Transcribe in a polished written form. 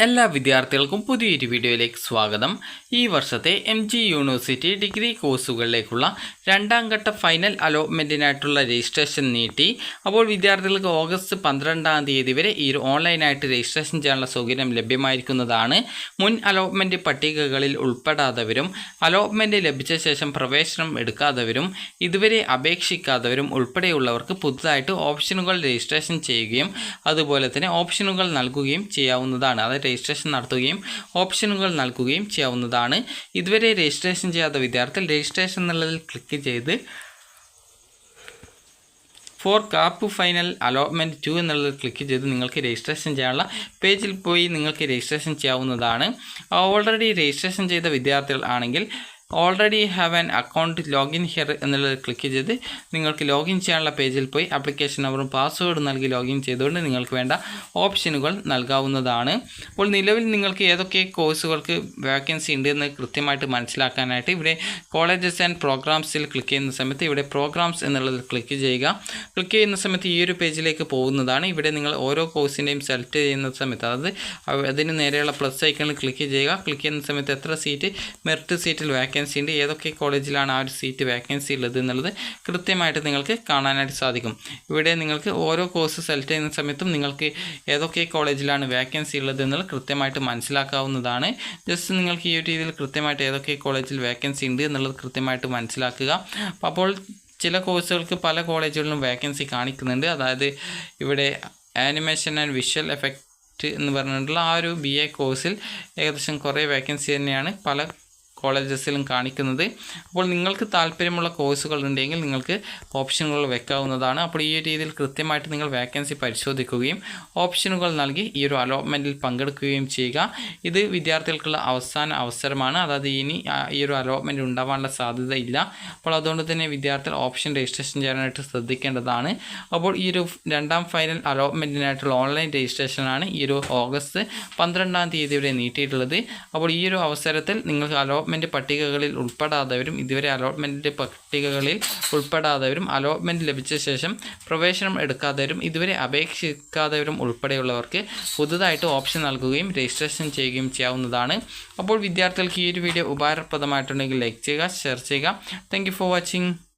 എല്ലാ വിദ്യാർത്ഥികൾക്കും പുതിയൊരു വീഡിയോയിലേക്ക് സ്വാഗതം. ഈ വർഷത്തെ MG യൂണിവേഴ്സിറ്റി ഡിഗ്രി കോഴ്സുകളിലേക്കുള്ള രണ്ടാം ഘട്ട ഫൈനൽ അലോട്ട്മെൻറ്റിനായിട്ടുള്ള രജിസ്ട്രേഷൻ നീട്ടി. അപ്പോൾ വിദ്യാർത്ഥികൾക്ക് ഓഗസ്റ്റ് 12-ാം തീയതി വരെ ഈ ഒരു ഓൺലൈനായിട്ട് രജിസ്ട്രേഷൻ ചെയ്യാനുള്ള സൗകര്യം ലഭ്യമായിരിക്കുന്നതാണ്. മുൻ അലോട്ട്മെൻറ്റ് പട്ടികകളിൽ ഉൾപ്പെടാത്തവരും അലോട്ട്മെൻറ്റ് ലഭിച്ച ശേഷം പ്രവേശനം എടുക്കാത്തവരും ഇതുവരെ അപേക്ഷിക്കാത്തവരും ഉൾപ്പെടെയുള്ളവർക്ക് പുതുതായിട്ട് ഓപ്ഷനുകൾ രജിസ്ട്രേഷൻ ചെയ്യുകയും അതുപോലെ തന്നെ ഓപ്ഷനുകൾ നൽകുകയും ചെയ്യാവുന്നതാണ്. അതായത് രജിസ്ട്രേഷൻ നടത്തുകയും ഓപ്ഷനുകൾ നൽകുകയും ചെയ്യാവുന്നതാണ്. ഇതുവരെ രജിസ്ട്രേഷൻ ചെയ്യാത്ത വിദ്യാർത്ഥികൾ രജിസ്ട്രേഷൻ എന്നുള്ളതിൽ ക്ലിക്ക് ചെയ്ത് ഫോർ കാപ്പ് ഫൈനൽ അലോട്ട്മെൻറ്റ് 2 എന്നുള്ളത് ക്ലിക്ക് ചെയ്ത് നിങ്ങൾക്ക് രജിസ്ട്രേഷൻ ചെയ്യാനുള്ള പേജിൽ പോയി നിങ്ങൾക്ക് രജിസ്ട്രേഷൻ ചെയ്യാവുന്നതാണ്. ഓൾറെഡി രജിസ്ട്രേഷൻ ചെയ്ത വിദ്യാർത്ഥികൾ ആണെങ്കിൽ already have an account login here എന്നുള്ളത് ക്ലിക്ക് ചെയ്ത് നിങ്ങൾക്ക് ലോഗിൻ ചെയ്യാനുള്ള പേജിൽ പോയി ആപ്ലിക്കേഷൻ നമ്പറും പാസ്വേഡ് നൽകി ലോഗിൻ ചെയ്തുകൊണ്ട് നിങ്ങൾക്ക് വേണ്ട ഓപ്ഷനുകൾ നൽകാവുന്നതാണ്. അപ്പോൾ നിലവിൽ നിങ്ങൾക്ക് ഏതൊക്കെ കോഴ്സുകൾക്ക് വാക്കൻസി ഉണ്ട് എന്ന് കൃത്യമായിട്ട് മനസ്സിലാക്കാനായിട്ട് ഇവിടെ കോളേജസ് ആൻഡ് പ്രോഗ്രാംസിൽ ക്ലിക്ക് ചെയ്യുന്ന സമയത്ത് ഇവിടെ പ്രോഗ്രാംസ് എന്നുള്ളത് ക്ലിക്ക് ചെയ്യുക. ക്ലിക്ക് ചെയ്യുന്ന സമയത്ത് ഈ ഒരു പേജിലേക്ക് പോകുന്നതാണ്. ഇവിടെ നിങ്ങൾ ഓരോ കോഴ്സിൻ്റെയും സെലക്ട് ചെയ്യുന്ന സമയത്ത് അതായത് അതിന് നേരെയുള്ള പ്ലസ് ഐക്കണിൽ ക്ലിക്ക് ചെയ്യുക. ക്ലിക്ക് ചെയ്യുന്ന സമയത്ത് എത്ര സീറ്റ് മെറിറ്റ് സീറ്റിൽ വാക്കൻസി ഉണ്ട്, ഏതൊക്കെ കോളേജിലാണ് ആ ഒരു സീറ്റ് വാക്കൻസി ഉള്ളത് എന്നുള്ളത് കൃത്യമായിട്ട് നിങ്ങൾക്ക് കാണാനായിട്ട് സാധിക്കും. ഇവിടെ നിങ്ങൾക്ക് ഓരോ കോഴ്സ് സെലക്ട് ചെയ്യുന്ന സമയത്തും നിങ്ങൾക്ക് ഏതൊക്കെ കോളേജിലാണ് വാക്കൻസി ഉള്ളത് എന്നുള്ളത് കൃത്യമായിട്ട് മനസ്സിലാക്കാവുന്നതാണ്. ജസ്റ്റ് നിങ്ങൾക്ക് ഈ ഒരു രീതിയിൽ കൃത്യമായിട്ട് ഏതൊക്കെ കോളേജിൽ വാക്കൻസി ഉണ്ട് എന്നുള്ളത് കൃത്യമായിട്ട് മനസ്സിലാക്കുക. അപ്പോൾ ചില കോഴ്സുകൾക്ക് പല കോളേജുകളിലും വാക്കൻസി കാണിക്കുന്നുണ്ട്. അതായത് ഇവിടെ ആനിമേഷൻ ആൻഡ് വിഷ്വൽ എഫക്റ്റ് എന്ന് പറഞ്ഞിട്ടുള്ള ആ ഒരു BA കോഴ്സിൽ ഏകദേശം കുറേ വാക്കൻസി തന്നെയാണ് പല കോളേജസിലും കാണിക്കുന്നത്. അപ്പോൾ നിങ്ങൾക്ക് താല്പര്യമുള്ള കോഴ്സുകൾ ഉണ്ടെങ്കിൽ നിങ്ങൾക്ക് ഓപ്ഷനുകൾ വെക്കാവുന്നതാണ്. അപ്പോൾ ഈ ഒരു രീതിയിൽ കൃത്യമായിട്ട് നിങ്ങൾ വാക്കൻസി പരിശോധിക്കുകയും ഓപ്ഷനുകൾ നൽകി ഈ ഒരു അലോട്ട്മെൻറ്റിൽ പങ്കെടുക്കുകയും ചെയ്യുക. ഇത് വിദ്യാർത്ഥികൾക്കുള്ള അവസാന അവസരമാണ്. അതായത് ഇനി ഈ ഒരു അലോട്ട്മെൻറ്റ് ഉണ്ടാവാനുള്ള സാധ്യത ഇല്ല. അപ്പോൾ അതുകൊണ്ട് തന്നെ വിദ്യാർത്ഥികൾ ഓപ്ഷൻ രജിസ്ട്രേഷൻ ചെയ്യാനായിട്ട് ശ്രദ്ധിക്കേണ്ടതാണ്. അപ്പോൾ ഈ ഒരു രണ്ടാം ഫൈനൽ അലോട്ട്മെൻറ്റിനായിട്ടുള്ള ഓൺലൈൻ രജിസ്ട്രേഷനാണ് ഈ ഒരു ഓഗസ്റ്റ് 12-ാം തീയതി വരെ നീട്ടിയിട്ടുള്ളത്. അപ്പോൾ ഈ ഒരു അവസരത്തിൽ നിങ്ങൾക്ക് അലോട്ട്മെൻറ്റ് പട്ടികകളിൽ ഉൾപ്പെടാത്തവരും ഇതുവരെ അലോട്ട്മെൻറ്റ് പട്ടികകളിൽ ഉൾപ്പെടാത്തവരും അലോട്ട്മെൻറ്റ് ലഭിച്ച ശേഷം പ്രവേശനം എടുക്കാത്തവരും ഇതുവരെ അപേക്ഷിക്കാത്തവരും ഉൾപ്പെടെയുള്ളവർക്ക് പുതുതായിട്ട് ഓപ്ഷൻ നൽകുകയും രജിസ്ട്രേഷൻ ചെയ്യുകയും ചെയ്യാവുന്നതാണ്. അപ്പോൾ വിദ്യാർത്ഥികൾക്ക് ഈ ഒരു വീഡിയോ ഉപകാരപ്രദമായിട്ടുണ്ടെങ്കിൽ ലൈക്ക് ചെയ്യുക, ഷെയർ ചെയ്യുക. Thank you for watching.